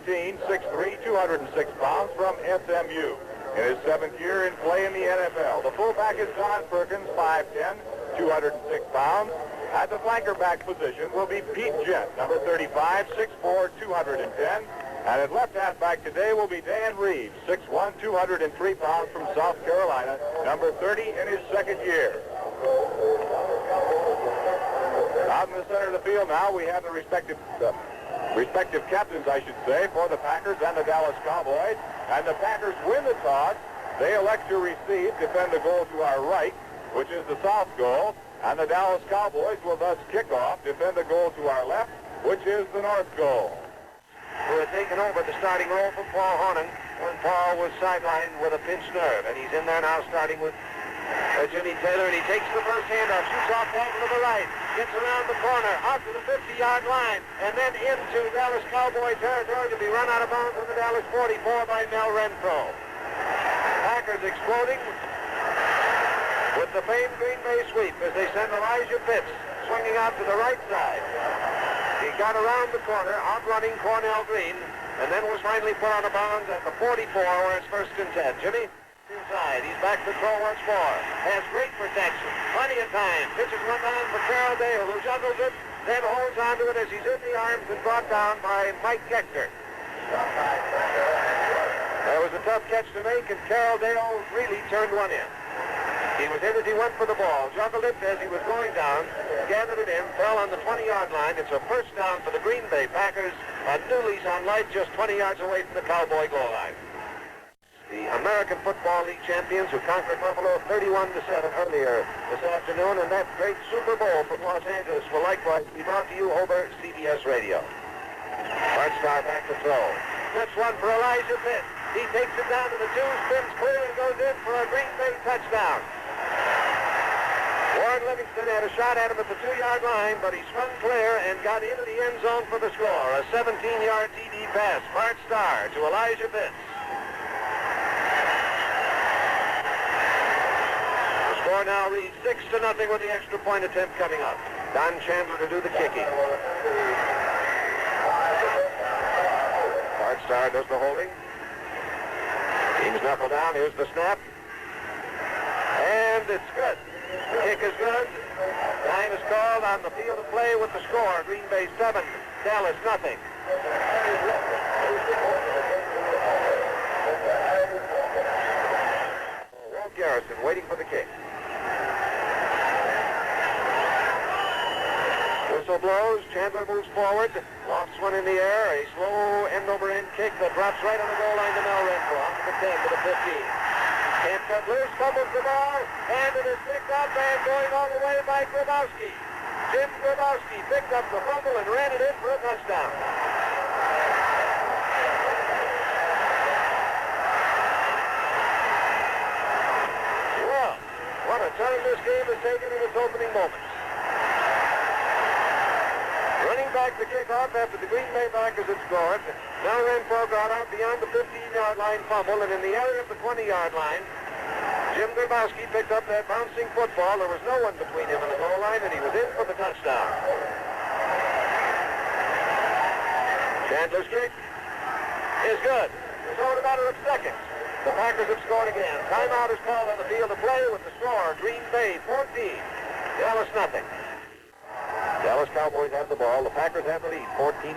17, 6'3", 206 pounds from SMU. In his 7th year in play in the NFL. The fullback is John Perkins, 5'10", 206 pounds. At the flanker back position will be Pete Gent, number 35, 6'4", 210. And at left halfback today will be Dan Reeves, 6'1", 203 pounds from South Carolina, number 30 in his 2nd year. Out in the center of the field now, we have the respective captains, I should say, for the Packers and the Dallas Cowboys. And the Packers win the toss. They elect to receive, defend the goal to our right, which is the south goal. And the Dallas Cowboys will thus kick off, defend the goal to our left, which is the north goal. Who had taken over the starting role from Paul Hornung when Paul was sidelined with a pinched nerve. And he's in there now starting with Jimmy Taylor, and he takes the first handoff, shoots off ball to the right, gets around the corner, out to the 50-yard line, and then into Dallas Cowboy territory to be run out of bounds from the Dallas 44 by Mel Renfro. Packers exploding with the famed Green Bay sweep as they send Elijah Pitts swinging out to the right side. He got around the corner, outrunning Cornell Green, and then was finally put on a bounds at the 44 where it's 1st and 10. Jimmy? Inside. He's back to throw once more. Has great protection. Plenty of time. Pitches one down for Carroll Dale, who juggles it, then holds onto it as he's in the arms and brought down by Mike Gechter. There was a tough catch to make, and Carroll Dale really turned one in. He was in as he went for the ball, juggled it as he was going down, gathered it in, fell on the 20-yard line. It's a first down for the Green Bay Packers. A new lease on life just 20 yards away from the Cowboy goal line. The American Football League champions who conquered Buffalo 31-7 earlier this afternoon, and that great Super Bowl from Los Angeles will likewise be brought to you over CBS Radio. Bart Starr back to throw. That's one for Elijah Pitts. He takes it down to the 2, spins clear, and goes in for a Green Bay touchdown. Warren Livingston had a shot at him at the 2-yard line, but he spun clear and got into the end zone for the score. A 17-yard TD pass. Bart Starr to Elijah Pitts. Score now reads 6-0 with the extra point attempt coming up. Don Chandler to do the kicking. Bart Starr does the holding. Teams knuckle down. Here's the snap. And it's good. The kick is good. Time is called on the field of play with the score. Green Bay 7, Dallas nothing. Walt Garrison waiting for the kick. Whistle blows. Chandler moves forward. Lofts one in the air. A slow end-over-end kick that drops right on the goal line to Mel Renfro. Off to the 10 to the 15. Can't cut loose. Fumbles the ball. And it is picked up and going all the way by Grabowski. Jim Grabowski picked up the fumble and ran it in for a touchdown. Well, what a turn this game has taken in its opening moments. Running back the kickoff after the Green Bay Packers had scored. Mel Renfro got out beyond the 15-yard line fumble, and in the area of the 20-yard line, Jim Grabowski picked up that bouncing football. There was no one between him and the goal line, and he was in for the touchdown. Chandler's kick is good. It's only a matter of seconds. The Packers have scored again. Timeout is called on the field of play with the score, Green Bay 14, Dallas nothing. Dallas Cowboys have the ball. The Packers have the lead, 14-0.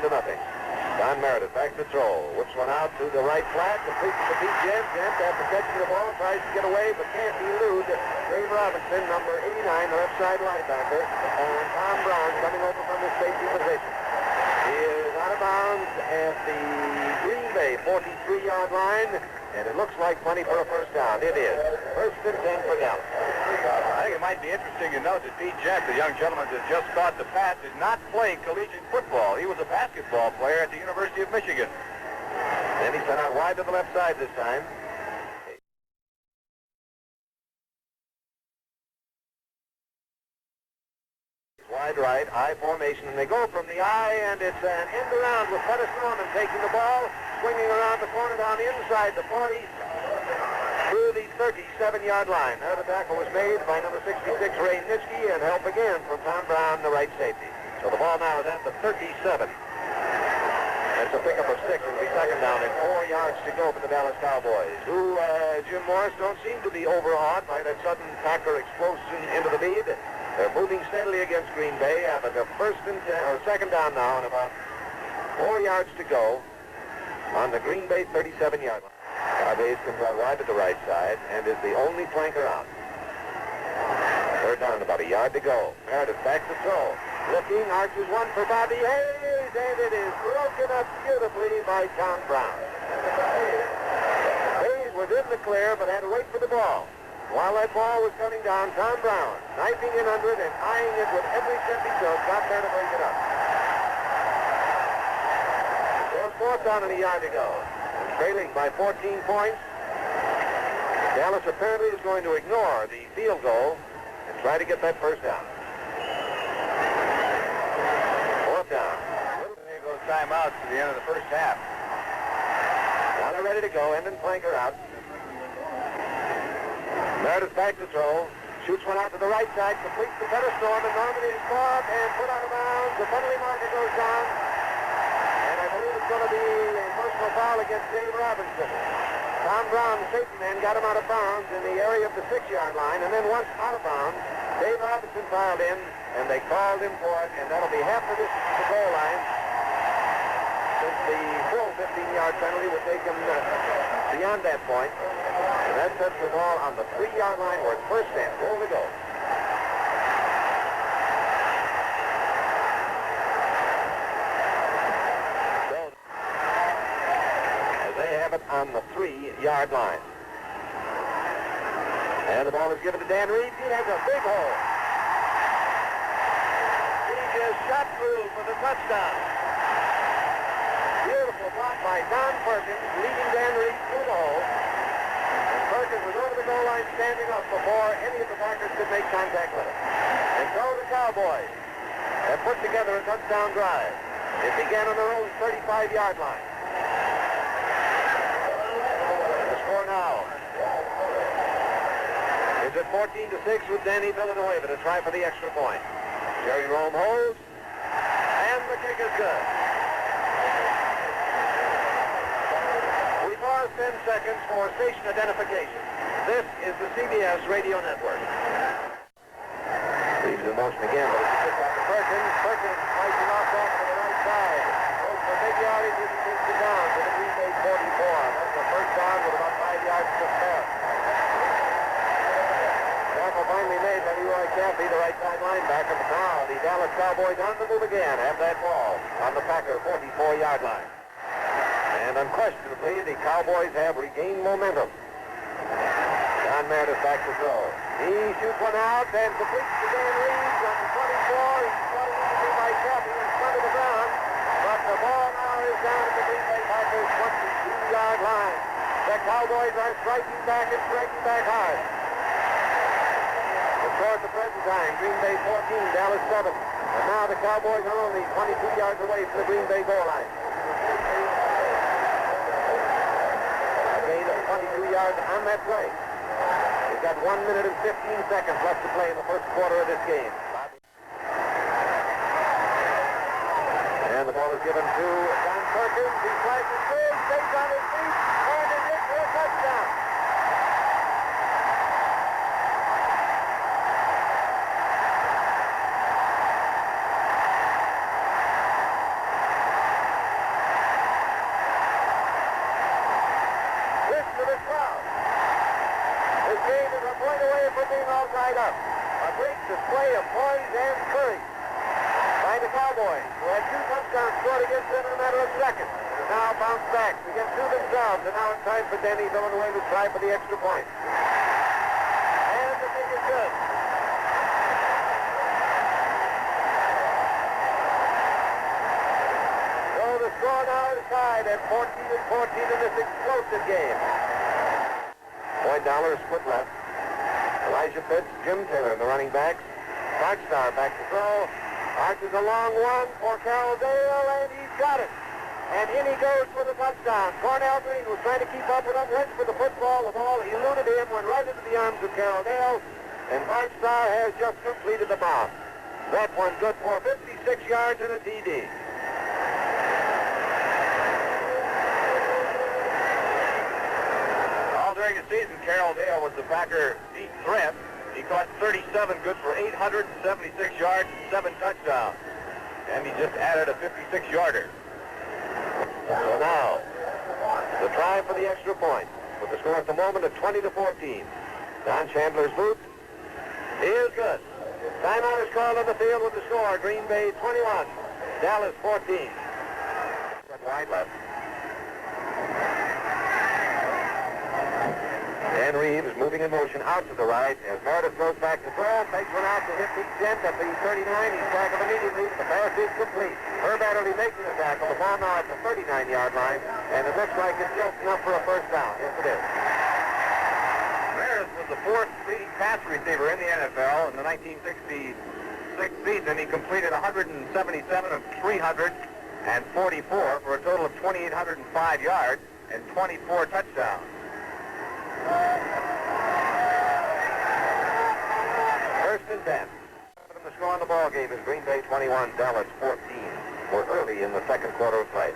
Don Meredith back to throw. Whips one out to the right flat. Completes to Pete Gent. Gent after catching the ball tries to get away but can't elude Dave Robinson, number 89, the left side linebacker, and Tom Brown coming over from his safety position. He is out of bounds at the Green Bay 43-yard line, and it looks like plenty for a first down. It is. 1st and 10 for Dallas. I think it might be interesting to note that Pete Gent, the young gentleman that just caught the pass, did not play collegiate football. He was a basketball player at the University of Michigan. Then he sent out wide to the left side this time. Wide right, I formation, and they go from the I, and it's an end around with Pettis Norman taking the ball, swinging around the corner down inside the 40, through the 37-yard line. Now the tackle was made by number 66, Ray Nitschke, and help again from Tom Brown, the right safety. So the ball now is at the 37. That's a pickup of 6. It'll be second down and 4 yards to go for the Dallas Cowboys, who, Jim Morse, don't seem to be overawed by that sudden Packer explosion into the lead. They're moving steadily against Green Bay, but they're second down now and about 4 yards to go on the Green Bay 37-yard line. Cowboys comes out wide to the right side and is the only flanker out. Third down, about a yard to go. Meredith back to throw. Looking, arches one for Bobby Hayes, and it is broken up beautifully by Tom Brown. Hayes was in the clear, but had to wait for the ball. While that ball was coming down, Tom Brown, knifing in under it and eyeing it with every step he took, got there to break it up. So it's fourth down and a yard to go. Trailing by 14 points. Dallas apparently is going to ignore the field goal and try to get that first down. Down. There goes timeout to the end of the first half. Now they're ready to go. End and flanker out. Meredith back to throw. Shoots one out to the right side. Completes the cutter storm. And Norman is caught and put out of bounds. The penalty marker goes down. And I believe it's going to be a personal foul against Dave Robinson. Tom Brown, the safety man, got him out of bounds in the area of the 6-yard line. And then once out of bounds, Dave Robinson filed in. And they called him for it, and that'll be half the distance to the goal line, since the full 15-yard penalty would take him beyond that point. And that sets the ball on the 3-yard line where it's first and goal to go. So, as they have it on the 3-yard line. And the ball is given to Dan Reed. He has a big hole. Shot through for the touchdown. Beautiful block by Don Perkins, leading Dan Reed through the hole. And Perkins was over the goal line standing up before any of the Packers could make contact with him. And so the Cowboys have put together a touchdown drive. It began on their own 35-yard line. The score now is at 14-6 with Danny Villanueva to try for the extra point. Jerry Rome holds, and the kick is good. We pause 10 seconds for station identification. This is the CBS Radio Network. Leaves in motion again, but it's a kick out to Perkins. Perkins slicing off to the right side. Goes for big yardage as he takes it down to the Green Bay 44. That's the first down with about 5 yards to spare. Tackle finally made by Leroy Caffey, the right side linebacker. But now the Dallas Cowboys on the move again, have that ball on the Packer 44-yard line. And unquestionably, the Cowboys have regained momentum. John Meredith back to throw. He shoots one out and completes to Dan Reed on the 24. He's caught immediately by Caffey in front of the ground. But the ball now is down at the Green Bay Packers 22-yard line. The Cowboys are striking back and striking back hard. At the present time, Green Bay 14, Dallas 7. And now the Cowboys are only 22 yards away from the Green Bay goal line. A gain of 22 yards on that play. We've got 1 minute and 15 seconds left to play in the first quarter of this game. And the ball is given to Don Perkins. He slices through, stays on his feet, and it is for a touchdown. A great display of poise and courage by the Cowboys, who had 2 touchdowns scored against them in a matter of seconds. And now bounce back against 2 themselves, and now it's time for Danny Villanueva to try for the extra point. And the kick is good. So the score now is tied at 14-14 in this explosive game. Boyd Dollar split left. Elijah Pitts, Jim Taylor, the running backs. Star back to throw. Arches a long one for Carroll Dale, and he's got it. And in he goes for the touchdown. Cornell Green was trying to keep up with him, went for the football. The ball eluded him, went right into the arms of Carroll Dale, and Star has just completed the bomb. That one good for 56 yards and a TD. season, Carroll Dale was the Packer deep threat. He caught 37, good for 876 yards and 7 touchdowns. And he just added a 56-yarder. So now, the try for the extra point, with the score at the moment of 20-14. Don Chandler's boot is good. Timeout is called on the field with the score. Green Bay 21, Dallas 14. Wide left. Dan Reeves moving in motion out to the right as Meredith goes back to throw. Takes one out to hit Pete Gent at the 39. He's tackled immediately. The pass is complete. Herb Adderley making the tackle. The ball now at the 39-yard line, and it looks like it's just enough for a first down. Yes, it is. Meredith was the 4th leading pass receiver in the NFL in the 1966 season. He completed 177 of 344 for a total of 2,805 yards and 24 touchdowns. First and 10. The score on the ball game is Green Bay 21, Dallas 14. We're early in the second quarter of play.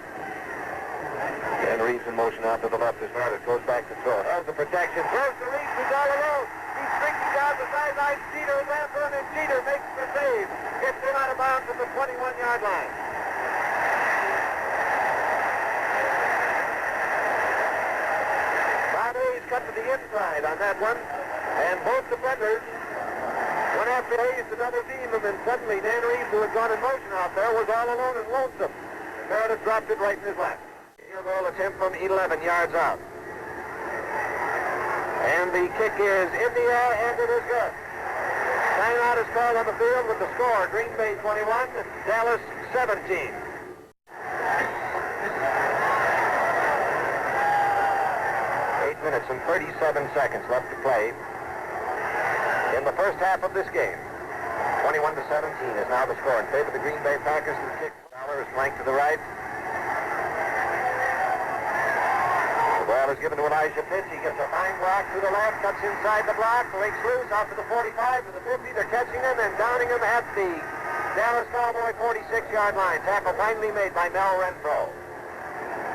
Dan Reeves in motion out to the left as Meredith goes back to throw. Has the protection. Throws to Reeves. He's all alone. He's streaking down the sideline. Jeter is after him, and Jeter makes the save. Gets him out of bounds at the 21-yard line. Cut to the inside on that one, and both defenders went after Hayes to double team him, and suddenly Dan Reeves, who had gone in motion out there, was all alone and lonesome. Meredith dropped it right in his lap. Field goal attempt from 11 yards out. And the kick is in the air, and it is good. Timeout is called on the field with the score, Green Bay 21, Dallas 17. 8 minutes and 37 seconds left to play in the first half of this game. 21-17 is now the score in favor of the Green Bay Packers. The kick is flanked to the right. The ball is given to Elijah Pitts. He gets a fine block to the left, cuts inside the block, breaks loose out to the 45, to the 50. They're catching him and downing him at the Dallas Cowboy 46-yard line. Tackle finally made by Mel Renfro.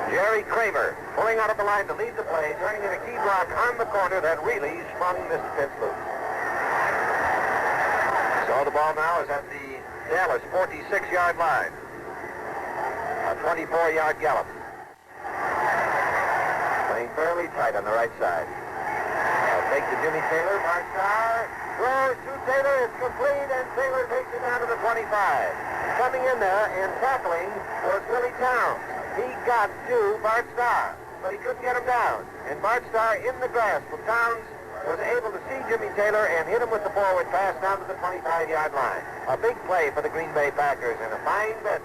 Jerry Kramer pulling out of the line to lead the play, turning in a key block on the corner that really sprung Mr. Pitts loose. So the ball now is at the Dallas 46-yard line. A 24-yard gallop. Playing fairly tight on the right side. I'll take to Jimmy Taylor. Mark Starr throws to Taylor. It's complete, and Taylor takes it down to the 25. Coming in there and tackling was Willie Towns. He got to Bart Starr, but he couldn't get him down. And Bart Starr in the grass from Towns was able to see Jimmy Taylor and hit him with the forward pass down to the 25-yard line. A big play for the Green Bay Packers, and a fine bit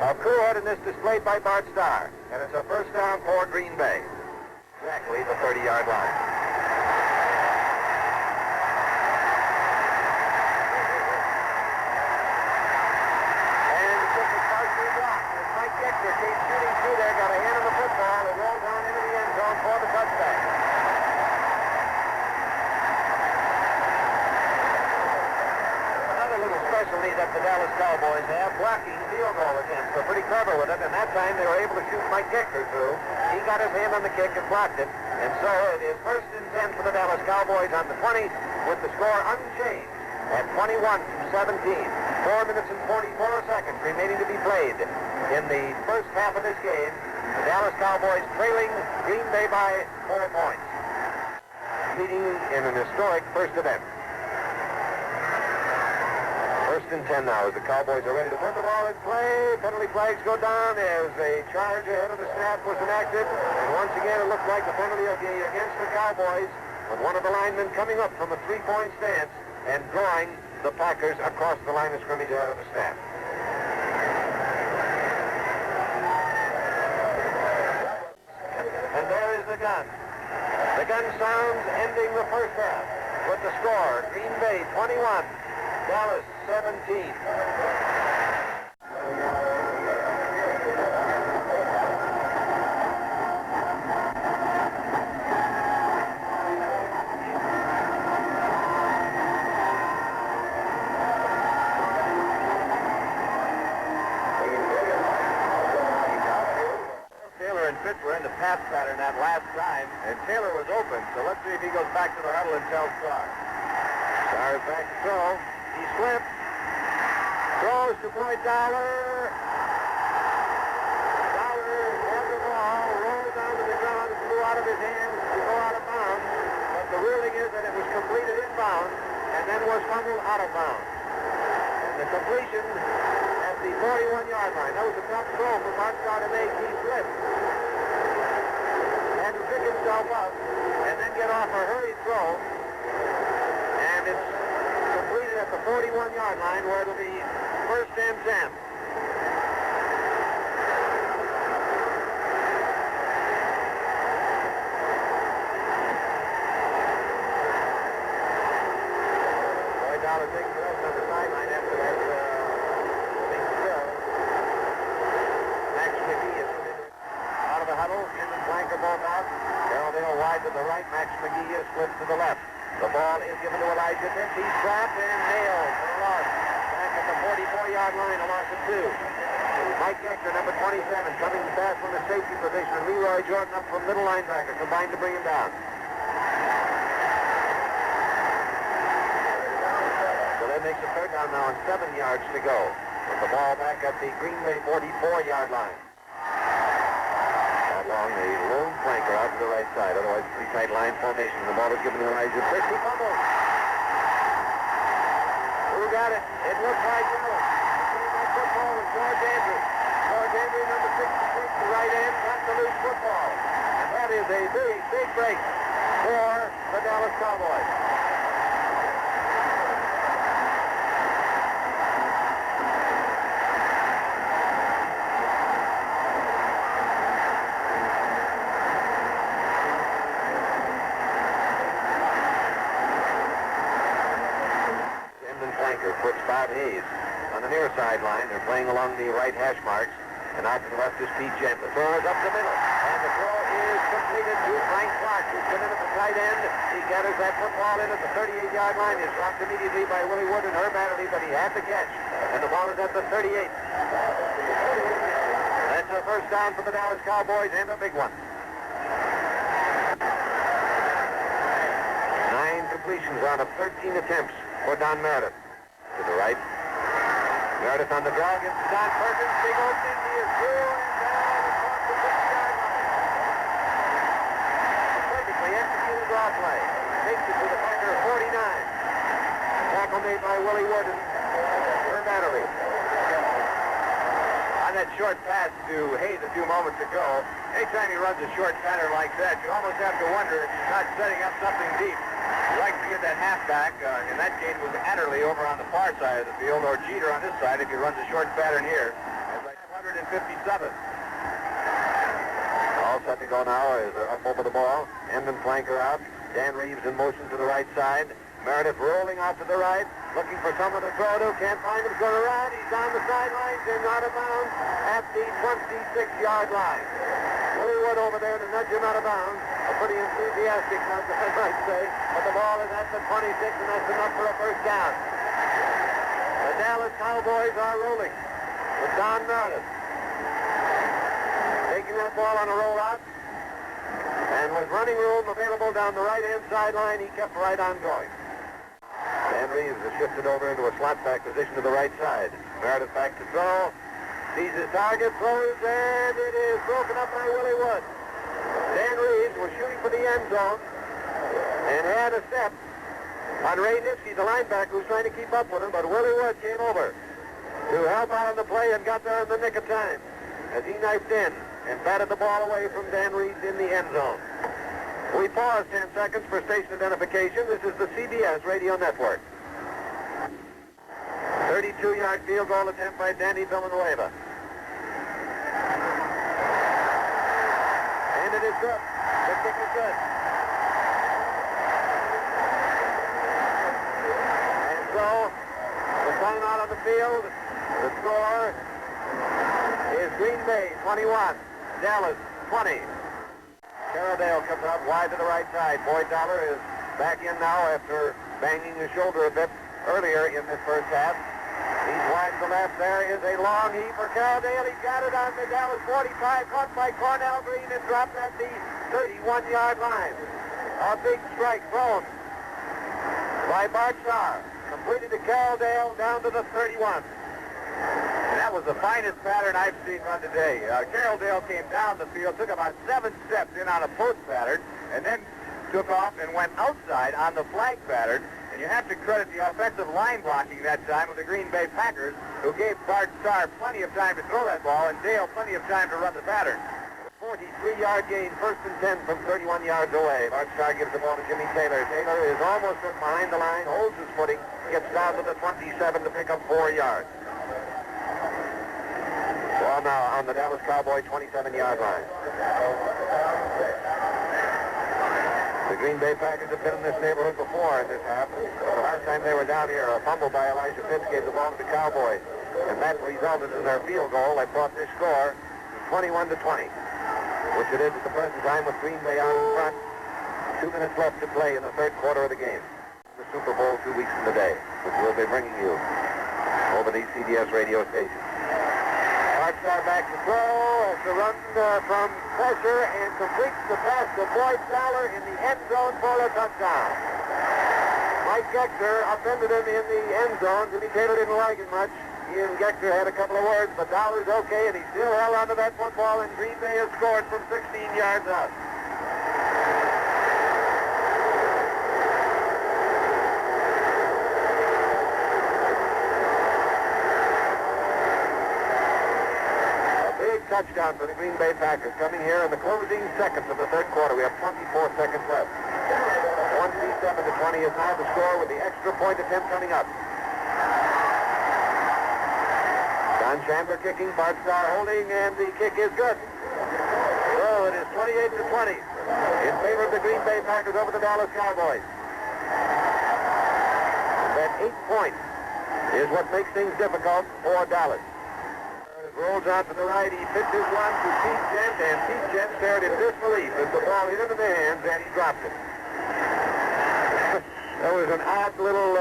of cool-headedness displayed by Bart Starr. And it's a first down for Green Bay. Exactly the 30-yard line. That the Dallas Cowboys have blocking field goal attempts. They're pretty clever with it, and that time they were able to shoot Mike Dichter through. He got his hand on the kick and blocked it, and so it is first and 10 for the Dallas Cowboys on the 20 with the score unchanged at 21-17. 4 minutes and 44 seconds remaining to be played in the first half of this game. The Dallas Cowboys trailing Green Bay by 4 points, leading in an historic first event. First and 10 now as the Cowboys are ready to put the ball in play. Penalty flags go down as a charge ahead of the snap was enacted. And once again, it looked like the penalty against the Cowboys, with one of the linemen coming up from a three-point stance and drawing the Packers across the line of scrimmage ahead of the snap. And there is the gun. The gun sounds ending the first half with the score, Green Bay 21. Dallas 17. Taylor and Fitz were in the pass pattern that last time, and Taylor was open, so let's see if he goes back to the huddle and tells Starr. Starr is back to throw. He slipped. Throws to Boyd Dollar. Dollar had the ball, rolled down to the ground, and flew out of his hands to go out of bounds. But the ruling is that it was completed inbounds and then was fumbled out of bounds. And the completion at the 41-yard line. That was a tough throw for Mark Starr to make. He slipped. Had to pick himself up and then get off a hurried throw. And it's completed at the 41-yard line where it'll be first and 10. Boyd Dollar takes the rest on the sideline after that big spill. Max McGee is out of the huddle. Inman flanker both out. Carrollville wide to the right. Max McGee is split to the left. The ball is given to Elijah Fitz. He's trapped and nailed for a loss. Back at the 44-yard line, a loss of 2. Mike Echter, number 27, coming back from the safety position. And Leroy Jordan up from middle linebacker, combined to bring him down. So that makes a third down now and 7 yards to go. With the ball back at the Green Bay 44-yard line. Along the lone flanker out to the right side. Otherwise, pretty tight line formation. The ball is given to Elijah Fitz. He fumbles. Who got it? It looks like Miller. The football was George Andrews. George Andrews, number 66, the right end, got the loose football. And that is a big, big break for the Dallas Cowboys. Puts Bob Hayes on the near sideline. They're playing along the right hash marks. And out to the left is Pete Gent. The throw is up the middle. And the throw is completed to Frank Clark, who's been in at the tight end. He gathers that football in at the 38-yard line. Is dropped immediately by Willie Wood and Herb Adderley, but he had the catch. And the ball is at the 38. That's a first down for the Dallas Cowboys, and a big one. 9 completions out of 13 attempts for Don Meredith. To the right. Meredith on the draw against Don Perkins. Big opening. He is through and down across the 50-yard line. Perfectly executed draw play. Takes it to the marker 49. Tackle made by Willie Wood and Herb Adderley. On that short pass to Hayes a few moments ago, anytime he runs a short pattern like that, you almost have to wonder if he's not setting up something deep. He likes to get that halfback. In that case, was Adderley over on the far side of the field, or Jeter on this side if he runs a short pattern here. At 557. All set to go now as they're up over the ball. Endman flanker out. Dan Reeves in motion to the right side. Meredith rolling out to the right, looking for someone to throw to. Can't find him. Going around. He's down the sidelines and out of bounds at the 26-yard line. Willie Wood over there to nudge him out of bounds. A pretty enthusiastic nudge, I might say. But the ball is at the 26, and that's enough for a first down. The Dallas Cowboys are rolling with Don Meredith taking that ball on a rollout. And with running room available down the right-hand sideline, he kept right on going. Dan Reeves has shifted over into a slot back position to the right side. Meredith back to throw. Sees his target, throws, and it is broken up by Willie Wood. Dan Reeves was shooting for the end zone and had a step on Ray Nipsey, the linebacker, who's trying to keep up with him, but Willie Wood came over to help out on the play and got there in the nick of time as he knifed in and batted the ball away from Dan Reeves in the end zone. We pause 10 seconds for station identification. This is the CBS Radio Network. 32-yard field goal attempt by Danny Villanueva. And it is good. The kick is good. And so, the timeout on the field, the score is Green Bay 21, Dallas 20. Carradale comes out wide to the right side. Boyd Dollar is back in now after banging his shoulder a bit earlier in this first half. He's wide to the left. There is a long heave for Cowdale. He's got it on the Dallas 45, caught by Cornell Green and dropped at the 31-yard line. A big strike thrown by Bart Starr. Completed to Cowdale down to the 31. And that was the finest pattern I've seen run today. Cowdale came down the field, took about 7 steps in on a post pattern, and then took off and went outside on the flag pattern. And you have to credit the offensive line blocking that time of the Green Bay Packers, who gave Bart Starr plenty of time to throw that ball and Dale plenty of time to run the pattern. 43-yard gain, 1st and 10 from 31 yards away. Bart Starr gives the ball to Jimmy Taylor. Taylor is almost behind the line, holds his footing, gets down to the 27 to pick up 4 yards. Ball now on the Dallas Cowboy 27-yard line. The Green Bay Packers have been in this neighborhood before, and this happened. The last time they were down here, a fumble by Elijah Pitts gave the ball to the Cowboys, and that resulted in their field goal. They brought this score 21-20, which it is at the present time with Green Bay out in front. 2 minutes left to play in the third quarter of the game. The Super Bowl 2 weeks from today, which we'll be bringing you over these CBS radio stations. Bart Starr back to throw as the run from pressure and completes the pass to Boyd Fowler in the end zone for a touchdown. Mike Gector offended him in the end zone. Jimmy Taylor didn't like it much. He and Gector had a couple of words, but Fowler's okay, and he still held onto that football, and Green Bay has scored from 16 yards out. Touchdown for the Green Bay Packers coming here in the closing seconds of the third quarter. We have 24 seconds left. 27-20 is now the score with the extra point attempt coming up. Don Chandler kicking, Bart Starr holding, and the kick is good. So it is 28-20 in favor of the Green Bay Packers over the Dallas Cowboys. That 8 points is what makes things difficult for Dallas. Rolls out to the right. He pitches one to Pete Gent, and Pete Gent stared in disbelief as the ball hit him in the hands, and he dropped it. That was an odd little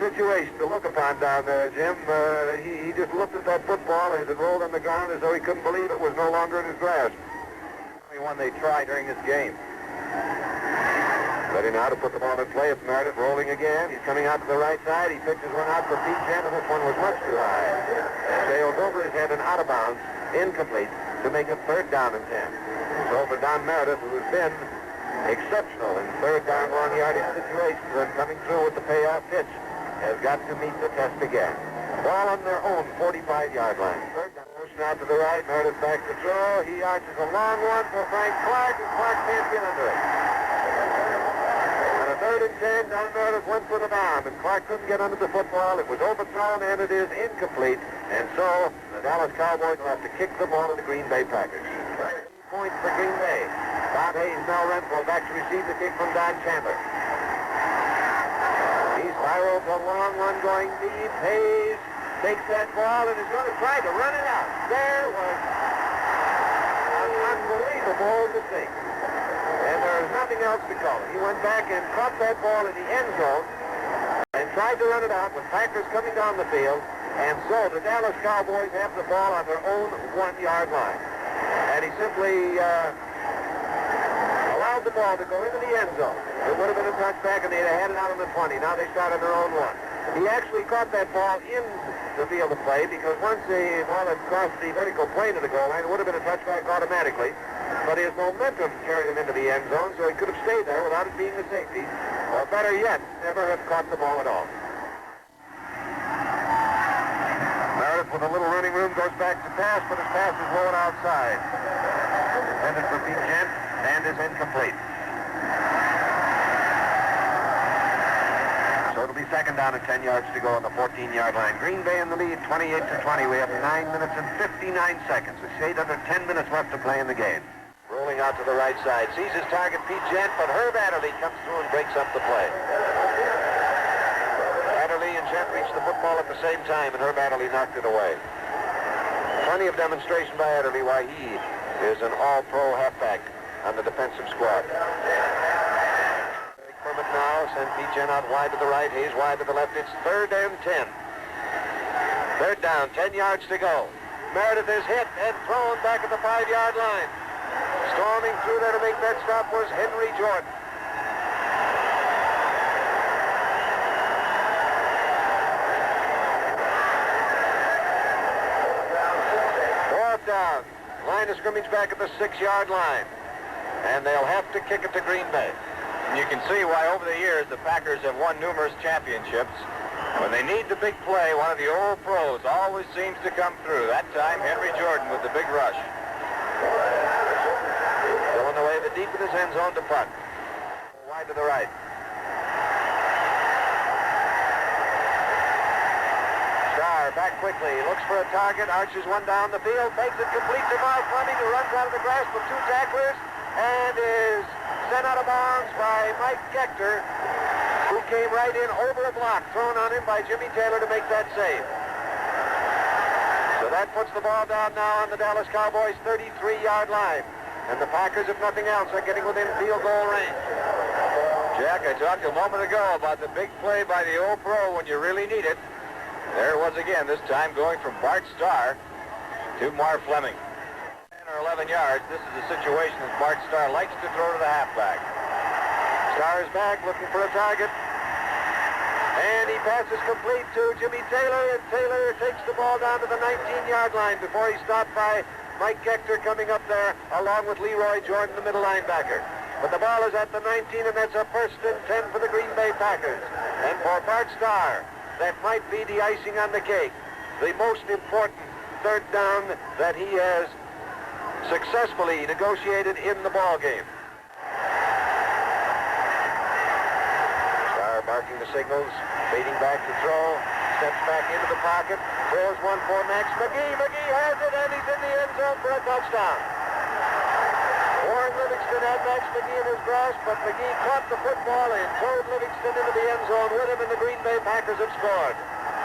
situation to look upon down there, Jim. He just looked at that football as it rolled on the ground as though he couldn't believe it was no longer in his grasp. Only one they tried during this game. Ready now to put the ball in play. It's Meredith rolling again. He's coming out to the right side. He pitches one out for Pete Gent, and this one was much too high. Sails over his head and out of bounds, incomplete, to make it 3rd down and 10. So for Don Meredith, who has been exceptional in 3rd down long yardage situations and coming through with the payoff pitch, has got to meet the test again. Ball on their own 45-yard line. 3rd down, motion out to the right. Meredith back to throw. He arches a long one for Frank Clark, and Clark can't get under it. 3rd and 10, Don Meredith went for the bomb, and Clark couldn't get under the football. It was overthrown, and it is incomplete. And so the Dallas Cowboys will have to kick the ball to the Green Bay Packers. Points for Green Bay. Bob Hayes now Renfro back to receive the kick from Don Chandler. He spirals a long one going deep. Hayes takes that ball and is going to try to run it out. There was an unbelievable mistake. And there is nothing else to call it. He went back and caught that ball in the end zone and tried to run it out with Packers coming down the field. And so the Dallas Cowboys have the ball on their own 1-yard line. And he simply allowed the ball to go into the end zone. It would have been a touchback, and they'd have had it out on the 20. Now they start on their own 1. He actually caught that ball in the field of play because once the ball had crossed the vertical plane of the goal line, it would have been a touchback automatically. But his momentum carried him into the end zone, so he could have stayed there without it being a safety. Or better yet, never have caught the ball at all. Meredith with a little running room goes back to pass, but his pass is lowered outside. Intended for Pete Gent and is incomplete. So it'll be 2nd down and 10 yards to go on the 14-yard line. Green Bay in the lead, 28-20. We have 9 minutes and 59 seconds. A shade under 10 minutes left to play in the game. Rolling out to the right side. Sees his target, Pete Gent, but Herb Adderley comes through and breaks up the play. Adderley and Gent reached the football at the same time, and Herb Adderley knocked it away. Plenty of demonstration by Adderley why he is an all-pro halfback on the defensive squad. Kermit now ball. Sent Beechen out wide to the right. Hayes wide to the left. It's 3rd and 10. 3rd down, 10 yards to go. Meredith is hit and thrown back at the 5-yard line. Storming through there to make that stop was Henry Jordan. 4th down. Line of scrimmage back at the 6-yard line. And they'll have to kick it to Green Bay. You can see why over the years the Packers have won numerous championships. When they need the big play, one of the old pros always seems to come through. That time, Henry Jordan with the big rush. Going away the deep in his end zone to punt. Wide to the right. Starr back quickly, looks for a target, arches one down the field, takes it complete to Mark Fleming, who runs out of the grasp of 2 tacklers and is sent out of bounds by Mike Gector, who came right in over a block thrown on him by Jimmy Taylor to make that save. So that puts the ball down now on the Dallas Cowboys' 33-yard line. And the Packers, if nothing else, are getting within field goal range. Jack, I talked a moment ago about the big play by the old pro when you really need it. There it was again, this time going from Bart Starr to Marv Fleming. 10 or 11 yards, this is a situation that Bart Starr likes to throw to the halfback. Starr is back looking for a target. And he passes complete to Jimmy Taylor, and Taylor takes the ball down to the 19-yard line before he's stopped by Mike Gector coming up there along with Leroy Jordan, the middle linebacker. But the ball is at the 19, and that's a 1st and 10 for the Green Bay Packers. And for Bart Starr, that might be the icing on the cake. The most important 3rd down that he has successfully negotiated in the ball game. Starr barking the signals, fading back to throw, steps back into the pocket, throws one for Max McGee. McGee has it, and he's in the end zone for a touchdown. Warren Livingston had Max McGee in his grasp, but McGee caught the football and towed Livingston into the end zone with him, and the Green Bay Packers have scored.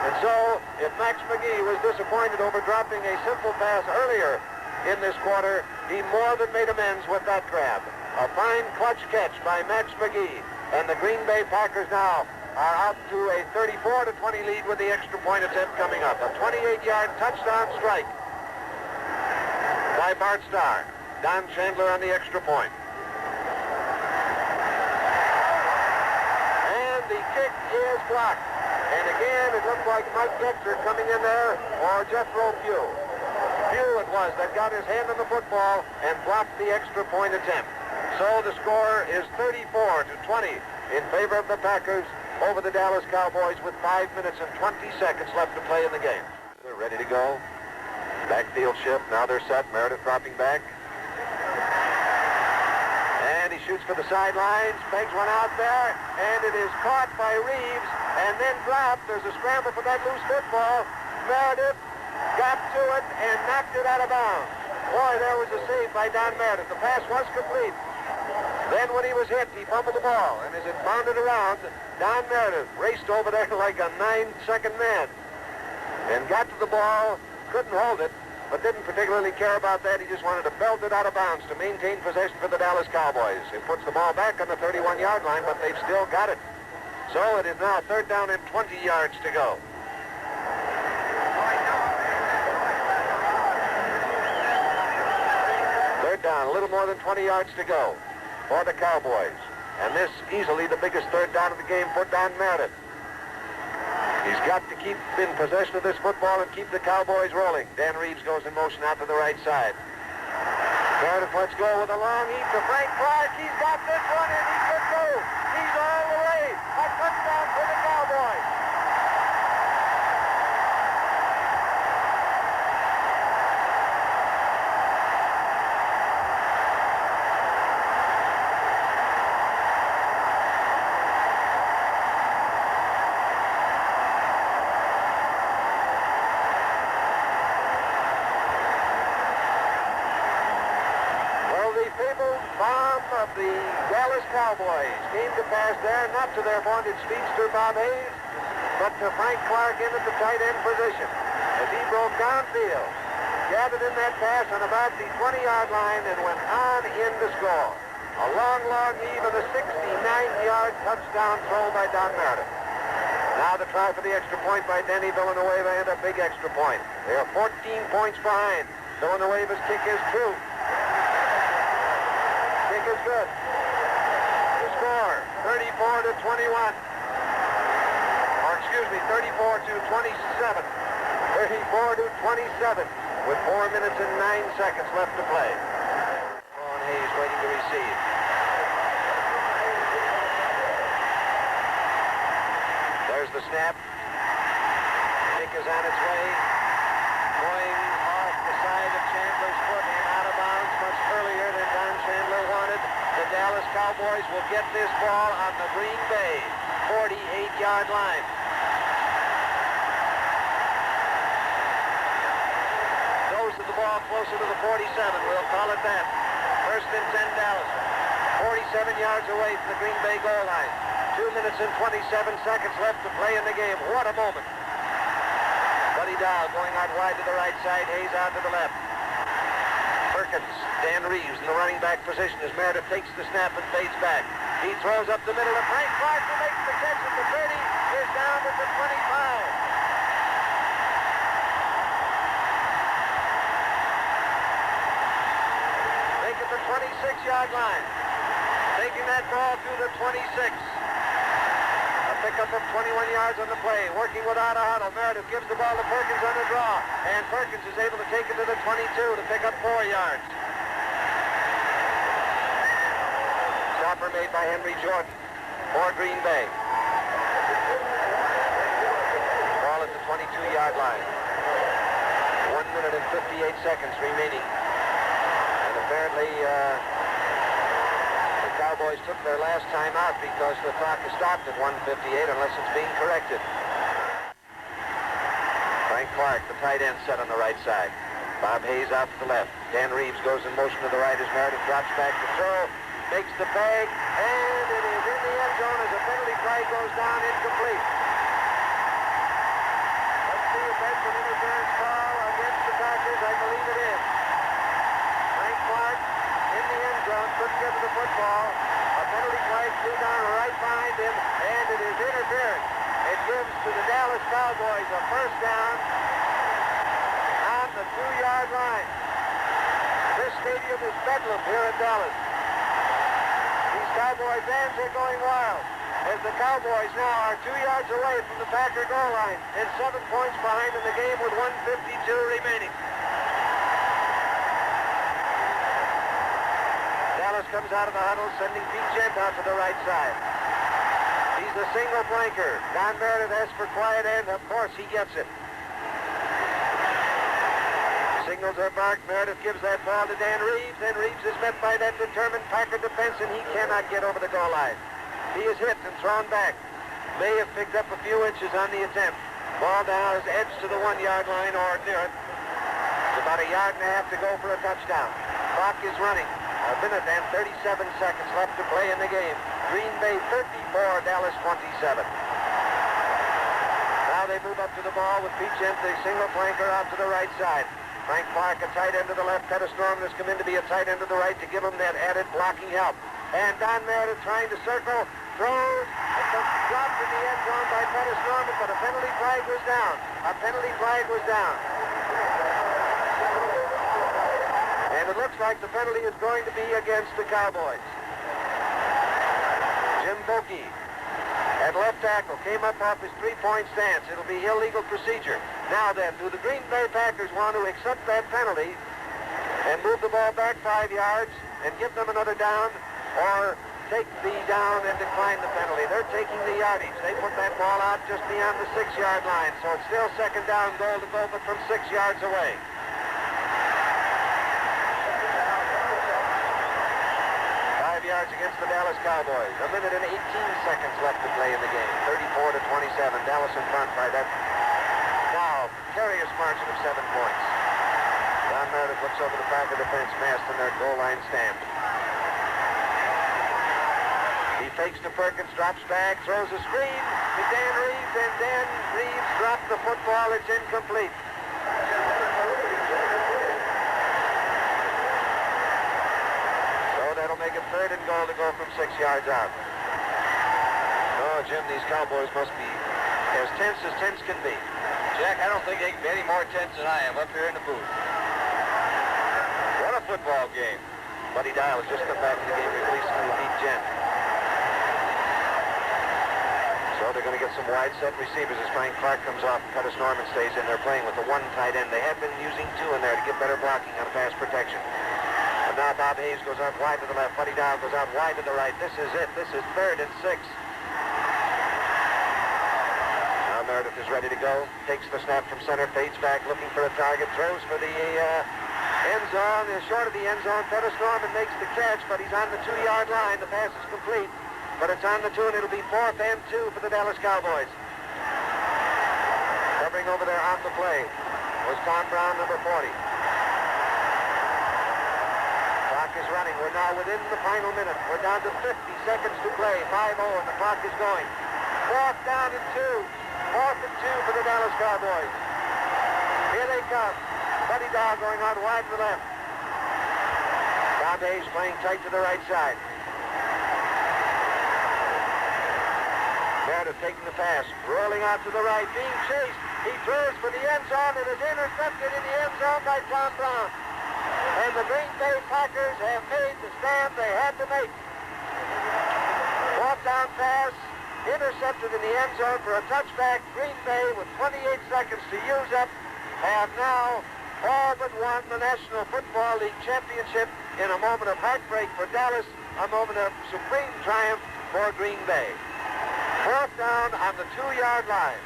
And so, if Max McGee was disappointed over dropping a simple pass earlier in this quarter, he more than made amends with that grab. A fine clutch catch by Max McGee, and the Green Bay Packers now are out to a 34-20 lead with the extra point attempt coming up. A 28-yard touchdown strike by Bart Starr. Don Chandler on the extra point. And the kick is blocked. And again, it looked like Mike Gector coming in there, or Jethro Pugh. Pugh it was that got his hand on the football and blocked the extra point attempt. So the score is 34-20 in favor of the Packers over the Dallas Cowboys with 5 minutes and 20 seconds left to play in the game. They're ready to go. Backfield shift. Now they're set. Meredith dropping back. And he shoots for the sidelines, bangs one out there, and it is caught by Reeves and then dropped. There's a scramble for that loose football. Meredith got to it and knocked it out of bounds. Boy, there was a save by Don Meredith. The pass was complete. Then when he was hit, he fumbled the ball, and as it bounded around, Don Meredith raced over there like a 9-second man and got to the ball, couldn't hold it, but didn't particularly care about that. He just wanted to belt it out of bounds to maintain possession for the Dallas Cowboys. It puts the ball back on the 31-yard line, but they've still got it. So it is now 3rd down and 20 yards to go. Third down, a little more than 20 yards to go for the Cowboys. And this easily the biggest 3rd down of the game for Don Meredith. He's got to keep in possession of this football and keep the Cowboys rolling. Dan Reeves goes in motion out to the right side. Meredith lets go with a long heap to Frank Clark. He's got this one, and he could go. He's all the way. A touchdown for the Cowboys. Of the Dallas Cowboys came to pass there, not to their vaunted speedster Bob Hayes, but to Frank Clark in at the tight end position as he broke downfield, gathered in that pass on about the 20-yard line and went on in to score. A long heave and a 69-yard touchdown throw by Don Meredith. Now the try for the extra point by Denny Villanueva and a big extra point. They are 14 points behind. Villanueva's kick is true. Kick is good. The score, 34-21. Or excuse me, 34-27. 34-27 with 4 minutes and 9 seconds left to play. Ron Hayes waiting to receive. There's the snap. Kick is on its way. Going off the side of Chandler's foot and out of bounds much earlier than Don Chandler wanted. The Dallas Cowboys will get this ball on the Green Bay 48-yard line. Goes to the ball closer to the 47. We'll call it that. First and 10 Dallas. 47 yards away from the Green Bay goal line. 2 minutes and 27 seconds left to play in the game. What a moment. Buddy Dow going out wide to the right side. Hayes out to the left. Perkins, Dan Reeves in the running back position as Meredith takes the snap and fades back. He throws up the middle of Frank Clark, who makes the catch at the 30, is down at the 25. Make it the 26-yard line. Taking that ball to the 26. Pickup of 21 yards on the play. Working without a huddle. Meredith gives the ball to Perkins on the draw. And Perkins is able to take it to the 22 to pick up 4 yards. Stopper made by Henry Jordan for Green Bay. Ball at the 22-yard line. 1 minute and 58 seconds remaining. And apparently Cowboys took their last time out because the clock is stopped at 1:58 unless it's being corrected. Frank Clark, the tight end, set on the right side. Bob Hayes out to the left. Dan Reeves goes in motion to the right as Meredith drops back to throw. Makes the bag, and it is in the end zone as a penalty flag goes down incomplete. Let's see if that's an interference call against the Packers. I believe it is. Frank Clark in the end zone, couldn't get to the football. A penalty flag flew down right behind him, and it is interference. It gives to the Dallas Cowboys a first down on the 2-yard line. This stadium is bedlam here in Dallas. These Cowboy fans are going wild as the Cowboys now are 2 yards away from the Packer goal line and 7 points behind in the game with 1:52 remaining. Dallas comes out of the huddle, sending Pete Gent out to the right side. He's the single flanker. Don Meredith asks for quiet, and of course he gets it. Signals are marked. Meredith gives that ball to Dan Reeves, and Reeves is met by that determined Packer defense, and he cannot get over the goal line. He is hit and thrown back. May have picked up a few inches on the attempt. Ball now is edged to the 1-yard line or near it. It's about 1.5 yards to go for a touchdown. Clock is running. 1 minute and 37 seconds left to play in the game. Green Bay 34, Dallas 27. Now they move up to the ball with Pete Gent, the single flanker, out to the right side. Frank Clark, a tight end to the left. Pettis Norman has come in to be a tight end to the right to give him that added blocking help. And Don Meredith trying to circle, throws, dropped in the end zone by Pettis Norman, but a penalty flag was down. A penalty flag was down. And it looks like the penalty is going to be against the Cowboys. Jim Bokey at left tackle came up off his three-point stance. It'll be illegal procedure. Now then, do the Green Bay Packers want to accept that penalty and move the ball back 5 yards and give them another down, or take the down and decline the penalty? They're taking the yardage. They put that ball out just beyond the 6-yard line, so it's still second down goal to go, but from 6 yards away. 5 yards against the Dallas Cowboys. 1 minute and 18 seconds left to play in the game. 34-27. Dallas in front by that now curious margin of 7 points. Don Meredith looks over the Packer defense massed in their goal line stand. He fakes to Perkins, drops back, throws a screen to Dan Reeves, and Dan Reeves dropped the football. It's incomplete. So that'll make it 3rd third and goal to go from 6 yards out. Oh, Jim, these Cowboys must be as tense as tense can be. Jack, I don't think they can be any more tense than I am up here in the booth. What a football game. Buddy Dial has just come back to the game recently to beat Gent. So they're going to get some wide set receivers as Frank Clark comes off and Curtis Norman stays in. They're playing with the one tight end. They have been using two in there to get better blocking on pass protection. But now Bob Hayes goes out wide to the left. Buddy Dial goes out wide to the right. This is it. This is 3rd and 6. Now Meredith is ready to go. Takes the snap from center. Fades back looking for a target. Throws for the end zone. Is short of the end zone. Curtis Norman makes the catch, but he's on the 2-yard line. The pass is complete. But it's on the 2, and it'll be 4th and 2 for the Dallas Cowboys. Covering over there on the play was Tom Brown, number 40. Clock is running. We're now within the final minute. We're down to 50 seconds to play. 5-0, and the clock is going. 4th down and 2. 4th and 2 for the Dallas Cowboys. Here they come. Buddy Dial going out wide to the left. Bob Hayes playing tight to the right side. Meredith taking the pass, rolling out to the right, being chased. He throws for the end zone. It is intercepted in the end zone by Tom Brown. And the Green Bay Packers have made the stand they had to make. 4th down pass, intercepted in the end zone for a touchback. Green Bay, with 28 seconds to use up, have now all but won the National Football League championship in a moment of heartbreak for Dallas, a moment of supreme triumph for Green Bay. 4th down on the 2-yard line.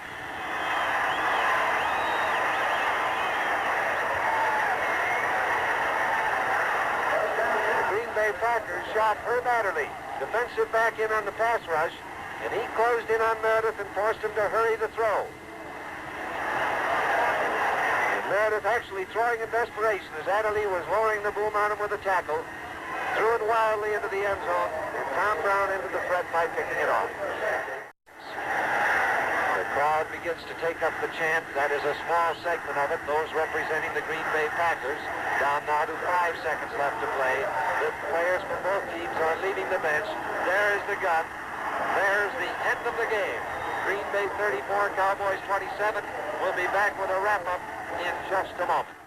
The Green Bay Packers shot Herb Adderley, defensive back, in on the pass rush, and he closed in on Meredith and forced him to hurry the throw. And Meredith actually throwing in desperation as Adderley was lowering the boom on him with a tackle, threw it wildly into the end zone, and Tom Brown ended the threat by picking it off. The crowd begins to take up the chant. That is a small segment of it. Those representing the Green Bay Packers. Down now to 5 seconds left to play. The players from both teams are leaving the bench. There is the gun. There's the end of the game. Green Bay 34, Cowboys 27. We'll be back with a wrap-up in just a moment.